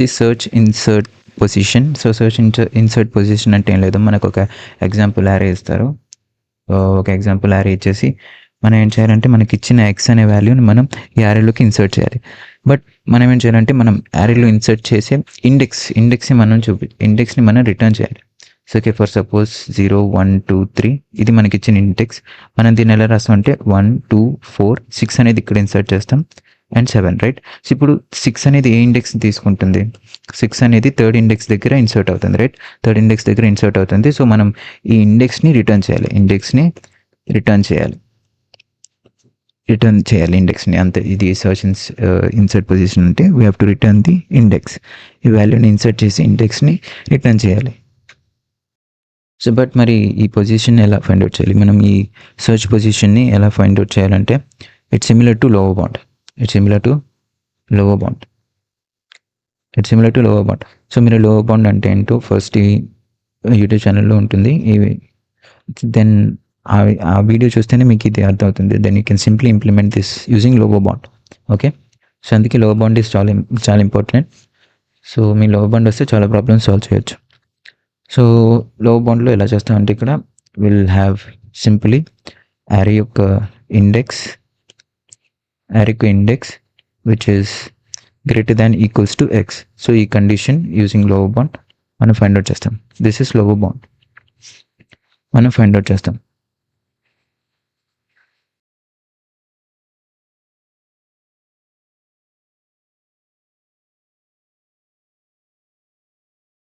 ఈ search insert position. So search insert position అంటే ఏం లేదు, మనకు ఒక ఎగ్జాంపుల్ యారే ఇస్తారు. ఒక ఎగ్జాంపుల్ యారే ఇచ్చేసి మనం ఏం చేయాలంటే మనకి ఇచ్చిన ఎక్స్ అనే వాల్యూని మనం ఈ యారేలోకి ఇన్సర్ట్ చేయాలి. బట్ మనం ఏం చేయాలంటే మనం యారేలో ఇన్సర్ట్ చేసే ఇండెక్స్ని మనం రిటర్న్ చేయాలి. సో ఓకే, ఫర్ సపోజ్ 0 1 2 3 ఇది మనకి ఇచ్చిన ఇండెక్స్. మనం దీన్ని ఎలా రాస్తాం అంటే 1 2 4 6 అనేది ఇక్కడ ఇన్సర్ట్ చేస్తాం అండ్ 7, రైట్. సో ఇప్పుడు 6 అనేది ఏ ఇండెక్స్ని తీసుకుంటుంది? 6 అనేది థర్డ్ ఇండెక్స్ దగ్గర ఇన్సర్ట్ అవుతుంది, రైట్. థర్డ్ ఇండెక్స్ దగ్గర ఇన్సర్ట్ అవుతుంది. సో మనం ఈ ఇండెక్స్ని రిటర్న్ చేయాలి ఇండెక్స్ని, అంతే. ఇది సర్చ్ ఇన్సర్ట్ పొజిషన్ అంటే we have to return the index. ఈ వాల్యూని ఇన్సర్ట్ చేసి ఇండెక్స్ని రిటర్న్ చేయాలి. సో బట్ మరి ఈ పొజిషన్ ఎలా ఫైండ్ అవుట్ చేయాలి? మనం ఈ సర్చ్ పొజిషన్ని ఎలా ఫైండ్ అవుట్ చేయాలంటే it's similar to lower bound. So మీరు లోవర్ బౌండ్ అంటే ఏంటో ఫస్ట్ ఈ యూట్యూబ్ ఛానల్లో ఉంటుంది. దెన్ ఆ వీడియో చూస్తేనే మీకు ఇది అర్థమవుతుంది. Then you can simply implement this using lower bound. Okay, so అందుకే లోవర్ బౌండ్ ఈజ్ చాలా ఇంపార్టెంట్. సో మీ లోవర్ బౌండ్ వస్తే చాలా ప్రాబ్లమ్స్ సాల్వ్ చేయొచ్చు. సో లోవర్ బౌండ్లో ఎలా చేస్తామంటే ఇక్కడ విల్ హ్యావ్ సింప్లీ యారేకు index which is greater than equals to x. So ఈ కండిషన్ యూజింగ్ లోవర్ బౌండ్ మనం ఫైండ్ అవుట్ చేస్తాం. దిస్ ఇస్ లోవర్ బౌండ్ మనం ఫైండ్ అవుట్ చేస్తాం.